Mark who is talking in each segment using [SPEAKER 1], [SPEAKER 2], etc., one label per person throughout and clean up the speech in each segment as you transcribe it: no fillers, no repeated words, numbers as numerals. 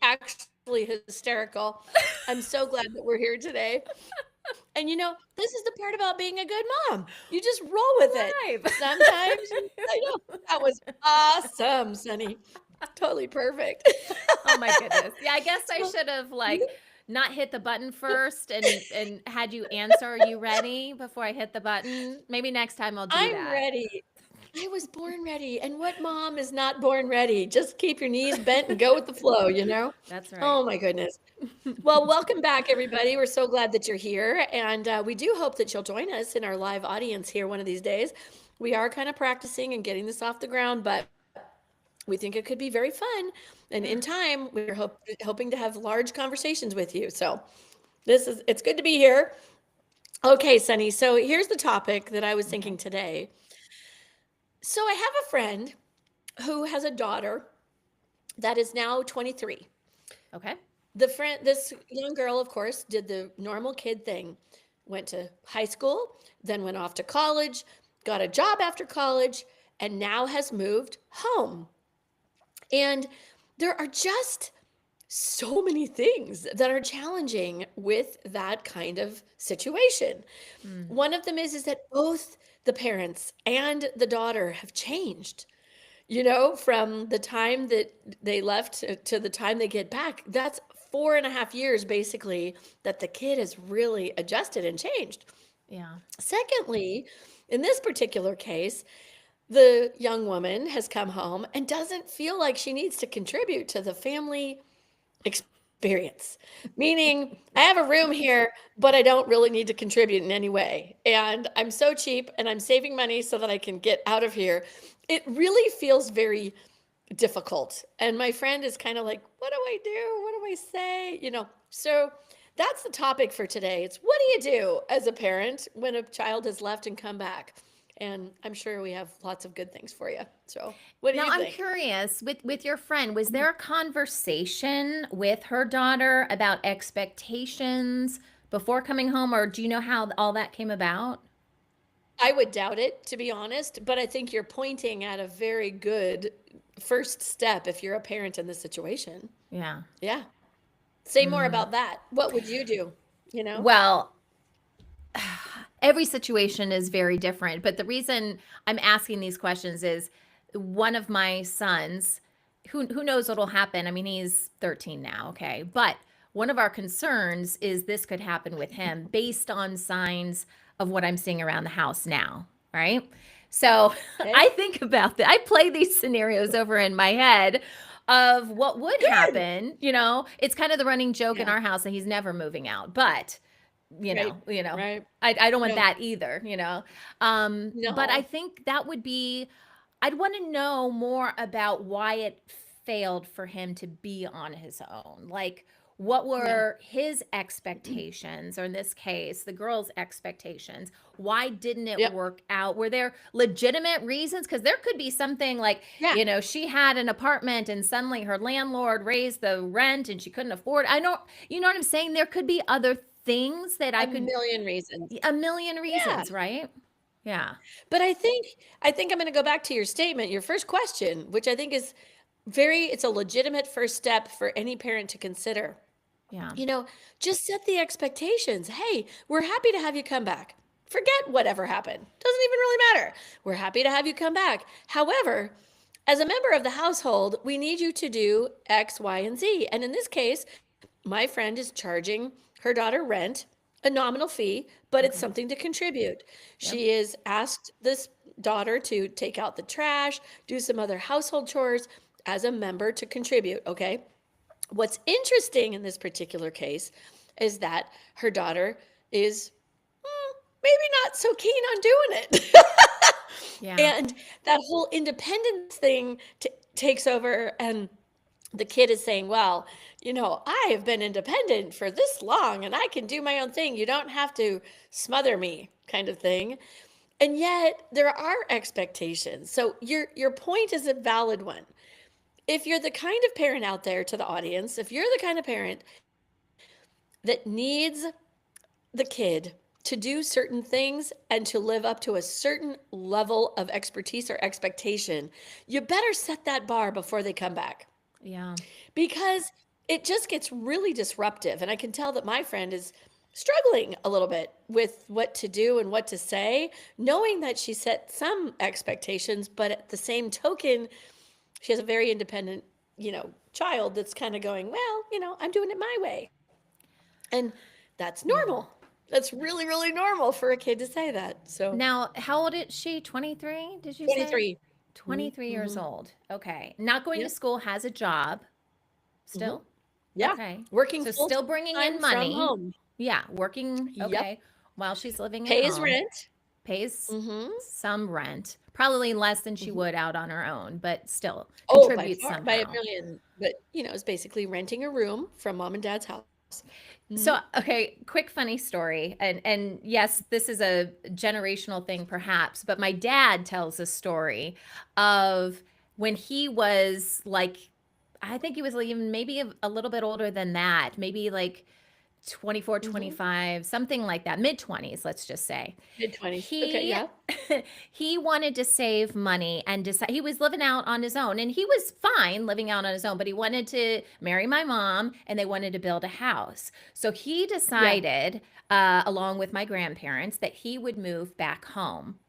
[SPEAKER 1] actually hysterical. I'm so glad that we're here today. And this is the part about being a good mom. You just roll with it.
[SPEAKER 2] Live.
[SPEAKER 1] Sometimes I know that was awesome, Sunny. Totally perfect.
[SPEAKER 2] Oh my goodness. Yeah, I guess I
[SPEAKER 1] So
[SPEAKER 2] should have
[SPEAKER 1] you,
[SPEAKER 2] not hit the button first and had you answer, "Are you ready?" before I hit the button. Maybe next time I'll do
[SPEAKER 1] I'm
[SPEAKER 2] that.
[SPEAKER 1] ready. I was born ready. And what mom is not born ready? Just keep your knees bent and go with the flow?
[SPEAKER 2] That's right.
[SPEAKER 1] Oh my goodness. Well, welcome back, everybody. We're so glad that you're here. And we do hope that you'll join us in our live audience here one of these days. We are kind of practicing and getting this off the ground, but we think it could be very fun. And in
[SPEAKER 2] Yeah.
[SPEAKER 1] time, we're hoping to have large conversations with you. So it's good to be here. Okay, Sunny. So here's the topic that I was thinking
[SPEAKER 2] Okay.
[SPEAKER 1] today. So I have a friend who has a daughter that is now 23.
[SPEAKER 2] Okay.
[SPEAKER 1] This young girl, of course, did the normal kid thing, went to high school, then went off to college, got a job after college, and now has moved home. And there are just so many things that are challenging with that kind of situation.
[SPEAKER 2] Mm.
[SPEAKER 1] One of them is that both the parents and the daughter have changed. From the time that they left to the time they get back, that's 4.5 years basically that the kid has really adjusted and changed.
[SPEAKER 2] Yeah.
[SPEAKER 1] Secondly, in this particular case, the young woman has come home and doesn't feel like she needs to contribute to the family experience. Meaning, I have a room here, but I don't really need to contribute in any way. And I'm so cheap and I'm saving money so that I can get out of here. It really feels very difficult. And my friend is kind of like, what do I do? What do I say? So that's the topic for today. It's what do you do as a parent when a child has left and come back? And I'm sure we have lots of good things for you. So, what do
[SPEAKER 2] Now
[SPEAKER 1] you
[SPEAKER 2] I'm
[SPEAKER 1] think?
[SPEAKER 2] curious with your friend, was there a conversation with her daughter about expectations before coming home, or do you know how all that came about?
[SPEAKER 1] I would doubt it, to be honest, but I think you're pointing at a very good first step if you're a parent in this situation.
[SPEAKER 2] Yeah.
[SPEAKER 1] Yeah. Say more
[SPEAKER 2] Mm.
[SPEAKER 1] about that. What would you do? You know?
[SPEAKER 2] Well, every situation is very different, but the reason I'm asking these questions is one of my sons, who knows what'll happen. I mean, he's 13 now, okay? But one of our concerns is this could happen with him based on signs of what I'm seeing around the house now, right? So
[SPEAKER 1] Okay.
[SPEAKER 2] I think about that. I play these scenarios over in my head of what would
[SPEAKER 1] Good.
[SPEAKER 2] happen. It's kind of the running joke in
[SPEAKER 1] Yeah.
[SPEAKER 2] our house that he's never moving out. But you
[SPEAKER 1] Right.
[SPEAKER 2] know, you know,
[SPEAKER 1] Right.
[SPEAKER 2] I don't want
[SPEAKER 1] No.
[SPEAKER 2] that either. But I
[SPEAKER 1] No.
[SPEAKER 2] think that would be, I'd want to know more about why it failed for him to be on his own. Like, what
[SPEAKER 1] Yeah.
[SPEAKER 2] were his expectations, or in this case, the girl's expectations? Why didn't it
[SPEAKER 1] Yep.
[SPEAKER 2] work out? Were there legitimate reasons? Because there could be something like,
[SPEAKER 1] Yeah.
[SPEAKER 2] she had an apartment and suddenly her landlord raised the rent and she couldn't afford. I don't, you know what I'm saying? There could be other things that I
[SPEAKER 1] A
[SPEAKER 2] could,
[SPEAKER 1] million reasons.
[SPEAKER 2] a million
[SPEAKER 1] Yeah.
[SPEAKER 2] reasons, right? Yeah.
[SPEAKER 1] But I think I'm going to go back to your statement, your first question, which I think is it's a legitimate first step for any parent to consider.
[SPEAKER 2] Yeah.
[SPEAKER 1] You know, just set the expectations. Hey, we're happy to have you come back. Forget whatever happened. Doesn't even really matter. We're happy to have you come back. However, as a member of the household, we need you to do X, Y, and Z. And in this case, my friend is charging her daughter rent, a nominal fee, but it's
[SPEAKER 2] Okay.
[SPEAKER 1] something to contribute.
[SPEAKER 2] Yep.
[SPEAKER 1] She is asked this daughter to take out the trash, do some other household chores as a member to contribute, okay? What's interesting in this particular case is that her daughter is maybe not so keen on doing it.
[SPEAKER 2] Yeah.
[SPEAKER 1] And that whole independence thing takes over, and the kid is saying, well, I have been independent for this long and I can do my own thing. You don't have to smother me, kind of thing. And yet there are expectations. So your point is a valid one. If you're the kind of parent out there, to the audience, if you're the kind of parent that needs the kid to do certain things and to live up to a certain level of expertise or expectation, you better set that bar before they come back.
[SPEAKER 2] Yeah.
[SPEAKER 1] Because it just gets really disruptive. And I can tell that my friend is struggling a little bit with what to do and what to say, knowing that she set some expectations, but at the same token, she has a very independent, child that's kind of going, well, I'm doing it my way. And that's
[SPEAKER 2] Yeah.
[SPEAKER 1] normal. That's really, really normal for a kid to say that. So
[SPEAKER 2] Now, how old is she? 23, did you say?
[SPEAKER 1] 23.
[SPEAKER 2] 23 years
[SPEAKER 1] Mm-hmm.
[SPEAKER 2] old. Okay. Not going to
[SPEAKER 1] Yep.
[SPEAKER 2] school, has a job
[SPEAKER 1] Mm-hmm.
[SPEAKER 2] still?
[SPEAKER 1] Yeah.
[SPEAKER 2] Okay.
[SPEAKER 1] Working
[SPEAKER 2] So
[SPEAKER 1] full
[SPEAKER 2] still bringing
[SPEAKER 1] time
[SPEAKER 2] in
[SPEAKER 1] from
[SPEAKER 2] money.
[SPEAKER 1] home.
[SPEAKER 2] Yeah, working,
[SPEAKER 1] Yep.
[SPEAKER 2] okay, while she's living at
[SPEAKER 1] Pays
[SPEAKER 2] home.
[SPEAKER 1] rent.
[SPEAKER 2] Pays
[SPEAKER 1] Mm-hmm.
[SPEAKER 2] some rent. Probably less than she
[SPEAKER 1] Mm-hmm.
[SPEAKER 2] would out on her own, but still
[SPEAKER 1] Oh, by
[SPEAKER 2] contributes
[SPEAKER 1] far, by a
[SPEAKER 2] somehow.
[SPEAKER 1] million. But, it's basically renting a room from mom and dad's house. Mm-hmm.
[SPEAKER 2] So, okay, quick funny story. And yes, this is a generational thing perhaps, but my dad tells a story of when he was like, I think he was like even maybe a little bit older than that, maybe like 24,
[SPEAKER 1] Mm-hmm.
[SPEAKER 2] 25, something like that, mid 20s, let's just say.
[SPEAKER 1] Mid-20s. Okay,
[SPEAKER 2] He
[SPEAKER 1] yeah.
[SPEAKER 2] he wanted to save money and decide he was living out on his own and he was fine living out on his own, but he wanted to marry my mom and they wanted to build a house. So he
[SPEAKER 1] Yeah.
[SPEAKER 2] decided along with my grandparents that he would move back home,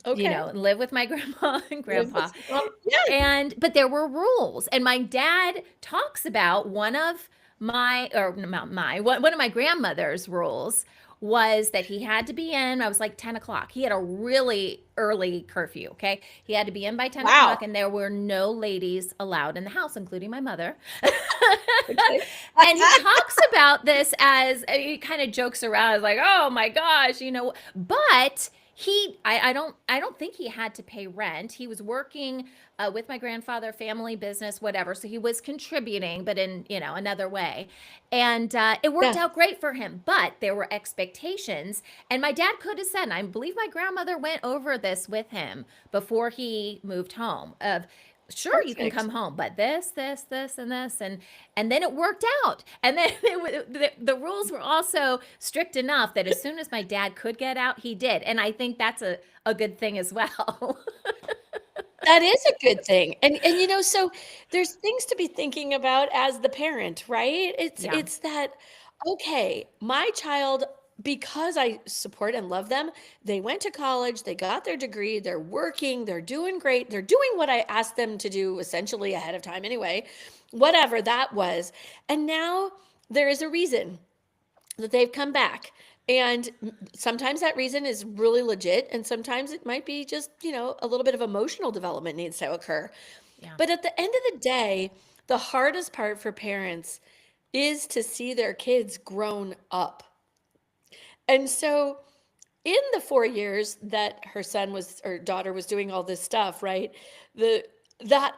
[SPEAKER 1] Okay.
[SPEAKER 2] live with my grandma and
[SPEAKER 1] Live
[SPEAKER 2] grandpa.
[SPEAKER 1] with mom. Yeah.
[SPEAKER 2] And but there were rules. And my dad talks about one of my or not my one of my grandmother's rules was that he had to be in. I was like 10 o'clock. He had a really early curfew. Okay. He had to be in by 10 o'clock,
[SPEAKER 1] Wow.
[SPEAKER 2] and there were no ladies allowed in the house, including my mother.
[SPEAKER 1] Okay.
[SPEAKER 2] And he talks about this as he kind of jokes around, like, oh my gosh, but I don't think he had to pay rent. He was working with my grandfather, family business, whatever. So he was contributing, but in another way, and it worked
[SPEAKER 1] Yeah.
[SPEAKER 2] out great for him. But there were expectations, and my dad could have said, and I believe my grandmother went over this with him before he moved home. Of sure you can
[SPEAKER 1] Perfect.
[SPEAKER 2] come home, but this and this, and then it worked out. And then the rules were also strict enough that as soon as my dad could get out, he did. And I think that's a good thing as well.
[SPEAKER 1] That is a good thing. And so there's things to be thinking about as the parent, right? It's
[SPEAKER 2] Yeah.
[SPEAKER 1] it's that, okay, my child, because I support and love them, they went to college, they got their degree, they're working, they're doing great, they're doing what I asked them to do essentially ahead of time anyway, whatever that was. And now there is a reason that they've come back. And sometimes that reason is really legit, and sometimes it might be just, a little bit of emotional development needs to occur.
[SPEAKER 2] Yeah.
[SPEAKER 1] But at the end of the day, the hardest part for parents is to see their kids grown up. And so, in the 4 years that her son was or daughter was doing all this stuff, right? The that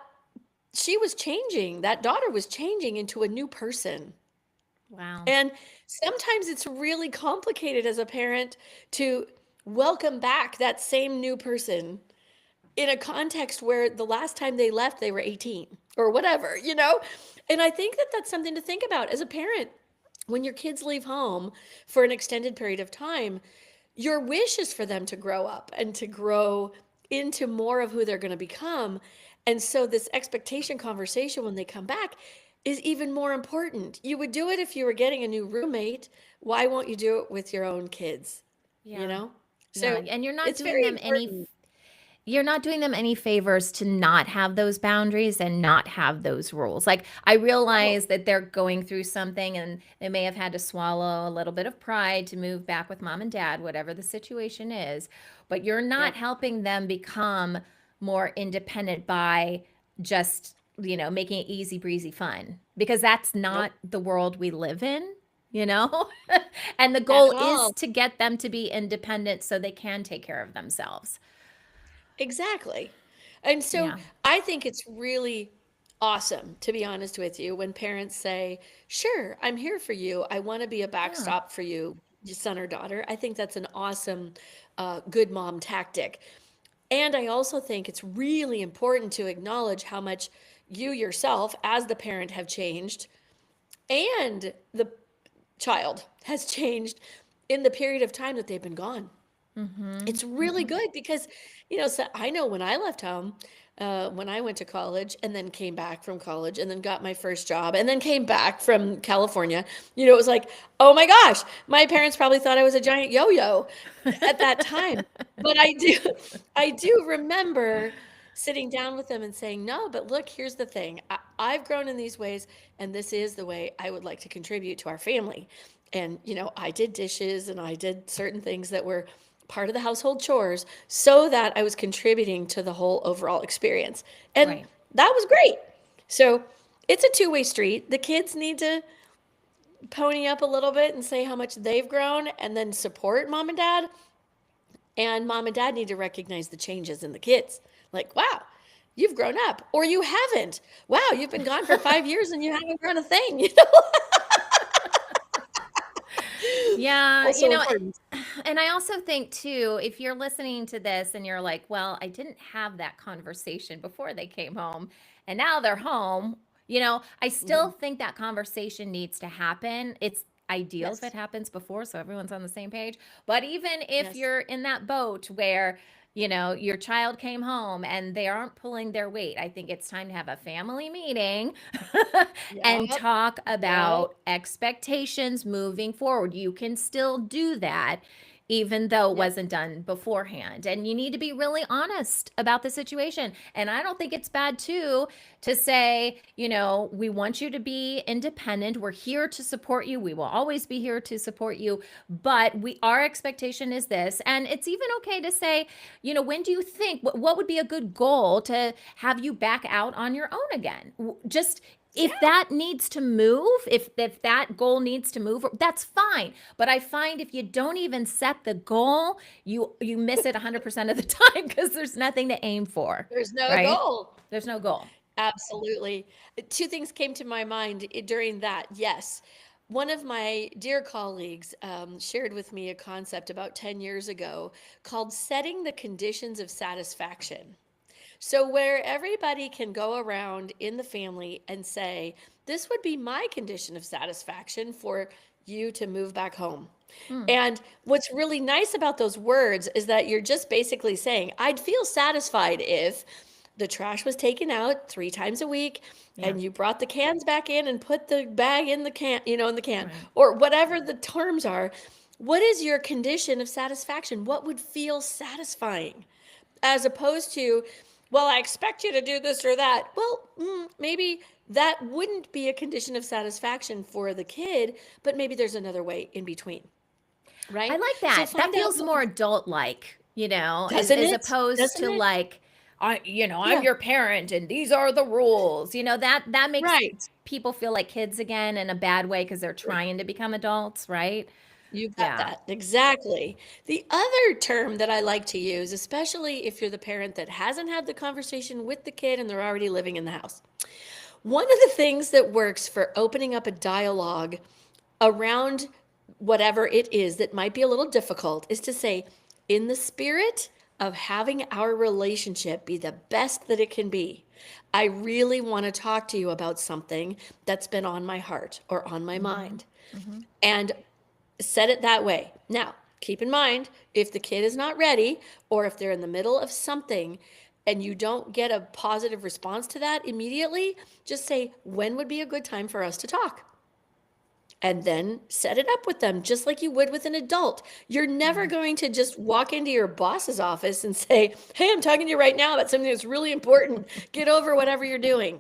[SPEAKER 1] she was changing, that daughter was changing into a new person.
[SPEAKER 2] Wow.
[SPEAKER 1] And sometimes it's really complicated as a parent to welcome back that same new person in a context where the last time they left, they were 18 or whatever. And I think that that's something to think about as a parent. When your kids leave home for an extended period of time, your wish is for them to grow up and to grow into more of who they're going to become. And so, this expectation conversation when they come back is even more important. You would do it if you were getting a new roommate. Why won't you do it with your own kids? You
[SPEAKER 2] Yeah.
[SPEAKER 1] know?
[SPEAKER 2] Yeah.
[SPEAKER 1] So,
[SPEAKER 2] And
[SPEAKER 1] it's very important.
[SPEAKER 2] you're not doing them any favors to not have those boundaries and not have those rules. Like, I
[SPEAKER 1] Oh,
[SPEAKER 2] realize that they're going through something and they may have had to swallow a little bit of pride to move back with mom and dad, whatever the situation is, but you're not
[SPEAKER 1] yep.
[SPEAKER 2] helping them become more independent by just, making it easy breezy fun, because that's
[SPEAKER 1] Nope.
[SPEAKER 2] not the world we live in, you know? And the
[SPEAKER 1] At
[SPEAKER 2] goal is
[SPEAKER 1] all.
[SPEAKER 2] to get them to be independent so they can take care of themselves.
[SPEAKER 1] Exactly. And so
[SPEAKER 2] Yeah.
[SPEAKER 1] I think it's really awesome, to be honest with you, when parents say, sure, I'm here for you. I want to be a
[SPEAKER 2] Yeah.
[SPEAKER 1] backstop for you, your son or daughter. I think that's an awesome, good mom tactic. And I also think it's really important to acknowledge how much you yourself, as the parent, have changed and the child has changed in the period of time that they've been gone.
[SPEAKER 2] Mhm.
[SPEAKER 1] It's really
[SPEAKER 2] Mhm.
[SPEAKER 1] good because, so I know when I left home, when I went to college, and then came back from college, and then got my first job, and then came back from California. You know, it was like, oh my gosh, my parents probably thought I was a giant yo-yo at that time. But I do remember sitting down with them and saying, no, but look, here's the thing. I've grown in these ways, and this is the way I would like to contribute to our family. And, you know, I did dishes and I did certain things that were part of the household chores so that I was contributing to the whole overall experience. And
[SPEAKER 2] Right.
[SPEAKER 1] that was great. So it's a two-way street. The kids need to pony up a little bit and say how much they've grown and then support mom and dad. And mom and dad need to recognize the changes in the kids. Like, wow, you've grown up, or you haven't. Wow, you've been gone for 5 years and you haven't grown a thing. You know,
[SPEAKER 2] Yeah,
[SPEAKER 1] also important.
[SPEAKER 2] and I also think too, if you're listening to this and you're like, well, I didn't have that conversation before they came home and now they're home, I still
[SPEAKER 1] Mhm.
[SPEAKER 2] think that conversation needs to happen. It's ideal if it
[SPEAKER 1] Yes,
[SPEAKER 2] happens before so everyone's on the same page. But even if
[SPEAKER 1] yes,
[SPEAKER 2] you're in that boat where your child came home and they aren't pulling their weight. I think it's time to have a family meeting and
[SPEAKER 1] yep,
[SPEAKER 2] talk
[SPEAKER 1] yep,
[SPEAKER 2] about expectations moving forward. You can still do that even though it
[SPEAKER 1] yep.
[SPEAKER 2] wasn't done beforehand. And you need to be really honest about the situation. And I don't think it's bad too to say, we want you to be independent. We're here to support you. We will always be here to support you, but our expectation is this. And it's even okay to say, when do you think what would be a good goal to have you back out on your own again? Just if
[SPEAKER 1] Yeah,
[SPEAKER 2] that needs to move, if that goal needs to move, that's fine. But I find if you don't even set the goal, you miss it 100% of the time because there's nothing to aim for,
[SPEAKER 1] there's no
[SPEAKER 2] right?
[SPEAKER 1] goal.
[SPEAKER 2] There's no goal.
[SPEAKER 1] Absolutely. Two things came to my mind during that. Yes. One of my dear colleagues shared with me a concept about 10 years ago called setting the conditions of satisfaction. So, where everybody can go around in the family and say, this would be my condition of satisfaction for you to move back home.
[SPEAKER 2] Mm,
[SPEAKER 1] And what's really nice about those words is that you're just basically saying, I'd feel satisfied if the trash was taken out 3 times a week
[SPEAKER 2] yeah,
[SPEAKER 1] and you brought the cans back in and put the bag in the can, in the can,
[SPEAKER 2] right.
[SPEAKER 1] or whatever the terms are. What is your condition of satisfaction? What would feel satisfying? As opposed to, well, I expect you to do this or that. Well, maybe that wouldn't be a condition of satisfaction for the kid, but maybe there's another way in between,
[SPEAKER 2] I
[SPEAKER 1] right?
[SPEAKER 2] like
[SPEAKER 1] So
[SPEAKER 2] that. That
[SPEAKER 1] find out
[SPEAKER 2] feels
[SPEAKER 1] what,
[SPEAKER 2] more adult like, as,
[SPEAKER 1] doesn't
[SPEAKER 2] as
[SPEAKER 1] it?
[SPEAKER 2] opposed
[SPEAKER 1] Doesn't
[SPEAKER 2] to
[SPEAKER 1] it?
[SPEAKER 2] like, I'm
[SPEAKER 1] Yeah,
[SPEAKER 2] your parent and these are the rules. That makes
[SPEAKER 1] right.
[SPEAKER 2] people feel like kids again in a bad way because they're trying to become adults, right?
[SPEAKER 1] You got
[SPEAKER 2] Yeah.
[SPEAKER 1] that. Exactly. The other term that I like to use, especially if you're the parent that hasn't had the conversation with the kid and they're already living in the house. One of the things that works for opening up a dialogue around whatever it is that might be a little difficult is to say, in the spirit of having our relationship be the best that it can be, I really want to talk to you about something that's been on my heart or on my
[SPEAKER 2] Mm-hmm.
[SPEAKER 1] mind.
[SPEAKER 2] Mm-hmm.
[SPEAKER 1] And set it that way. Now, keep in mind, if the kid is not ready or if they're in the middle of something and you don't get a positive response to that immediately, just say, when would be a good time for us to talk? And then set it up with them just like you would with an adult. You're never
[SPEAKER 2] Yeah.
[SPEAKER 1] going to just walk into your boss's office and say, hey, I'm talking to you right now about something that's really important. Get over whatever you're doing.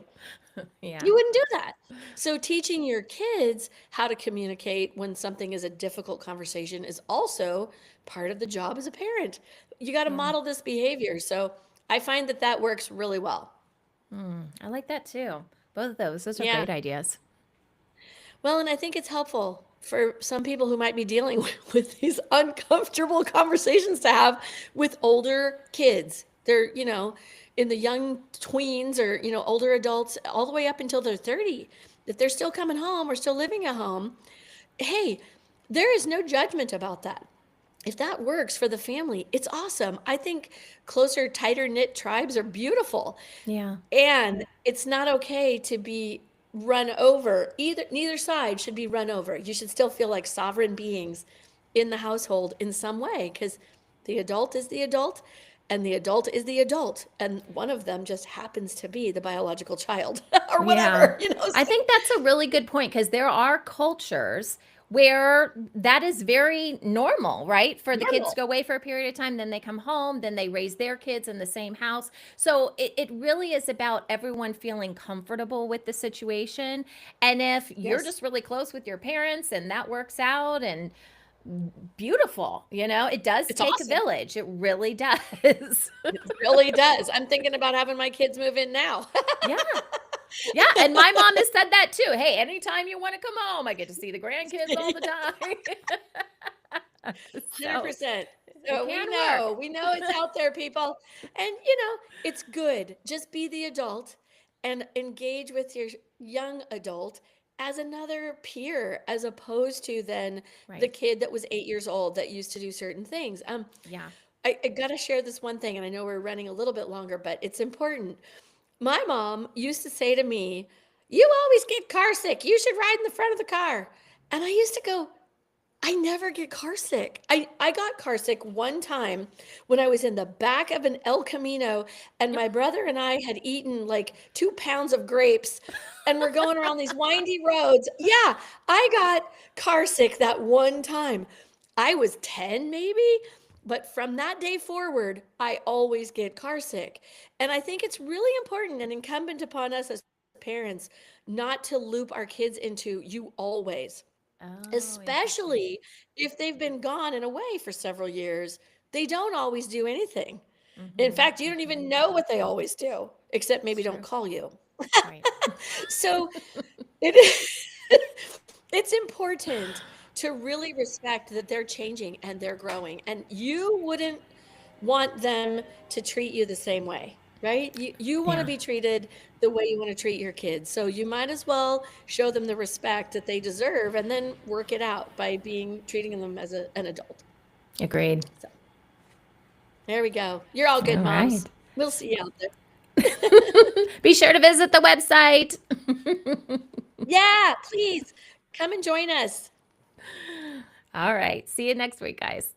[SPEAKER 2] Yeah.
[SPEAKER 1] You wouldn't do that. So teaching your kids how to communicate when something is a difficult conversation is also part of the job as a parent. You got to
[SPEAKER 2] Yeah.
[SPEAKER 1] model this behavior. So I find that that works really well.
[SPEAKER 2] I like that too. Both of those are
[SPEAKER 1] Yeah.
[SPEAKER 2] great ideas.
[SPEAKER 1] Well, and I think it's helpful for some people who might be dealing with these uncomfortable conversations to have with older kids. They're, in the young tweens or, older adults all the way up until they're 30. If they're still coming home or still living at home, hey, there is no judgment about that. If that works for the family, it's awesome. I think closer, tighter knit tribes are beautiful.
[SPEAKER 2] Yeah.
[SPEAKER 1] And it's not okay to be run over. Neither side should be run over. You should still feel like sovereign beings in the household in some way because the adult is the adult and the adult is the adult, and one of them just happens to be the biological child or
[SPEAKER 2] Yeah.
[SPEAKER 1] whatever,
[SPEAKER 2] I
[SPEAKER 1] so
[SPEAKER 2] think that's a really good point because there are cultures where that is very normal, right? For the kids to
[SPEAKER 1] normal.
[SPEAKER 2] go away for a period of time, then they come home, then they raise their kids in the same house. So it really is about everyone feeling comfortable with the situation. And if you're
[SPEAKER 1] Yes,
[SPEAKER 2] just really close with your parents and that works out and beautiful, it does
[SPEAKER 1] it's
[SPEAKER 2] take a
[SPEAKER 1] awesome.
[SPEAKER 2] village. It really does.
[SPEAKER 1] It really does. I'm thinking about having my kids move in now.
[SPEAKER 2] Yeah. Yeah, and my mom has said that too. Hey, anytime you want to come home, I get to see the grandkids all the time. So
[SPEAKER 1] 100%.
[SPEAKER 2] it
[SPEAKER 1] So
[SPEAKER 2] can work.
[SPEAKER 1] we know it's out there, people. And, it's good. Just be the adult and engage with your young adult as another peer, as opposed to then the
[SPEAKER 2] Right.
[SPEAKER 1] kid that was 8 years old that used to do certain things.
[SPEAKER 2] Yeah.
[SPEAKER 1] I got to share this one thing, and I know we're running a little bit longer, but it's important. My mom used to say to me, "You always get car sick. You should ride in the front of the car." And I used to go, I never get car sick. I got car sick one time when I was in the back of an El Camino and my brother and I had eaten like 2 pounds of grapes and we're going around these windy roads. Yeah, I got car sick that one time. I was 10 maybe, but from that day forward, I always get car sick. And I think it's really important and incumbent upon us as parents not to loop our kids into you always,
[SPEAKER 2] Oh, interesting.
[SPEAKER 1] especially if they've been gone and away for several years. They don't always do anything. In
[SPEAKER 2] Mm-hmm.
[SPEAKER 1] fact, you don't
[SPEAKER 2] Mm-hmm.
[SPEAKER 1] even know what they always do, except
[SPEAKER 2] It's
[SPEAKER 1] maybe don't
[SPEAKER 2] true.
[SPEAKER 1] call you.
[SPEAKER 2] Right.
[SPEAKER 1] So it it's important to really respect that they're changing and they're growing, and you wouldn't want them to treat you the same way, right? You want to
[SPEAKER 2] Yeah.
[SPEAKER 1] be treated the way you want to treat your kids. So you might as well show them the respect that they deserve and then work it out by being treating them as an adult.
[SPEAKER 2] Agreed.
[SPEAKER 1] So there we go. You're all good
[SPEAKER 2] All
[SPEAKER 1] moms.
[SPEAKER 2] right.
[SPEAKER 1] We'll see you out there.
[SPEAKER 2] Be sure to visit the website.
[SPEAKER 1] Yeah, please come and join us.
[SPEAKER 2] All right. See you next week, guys.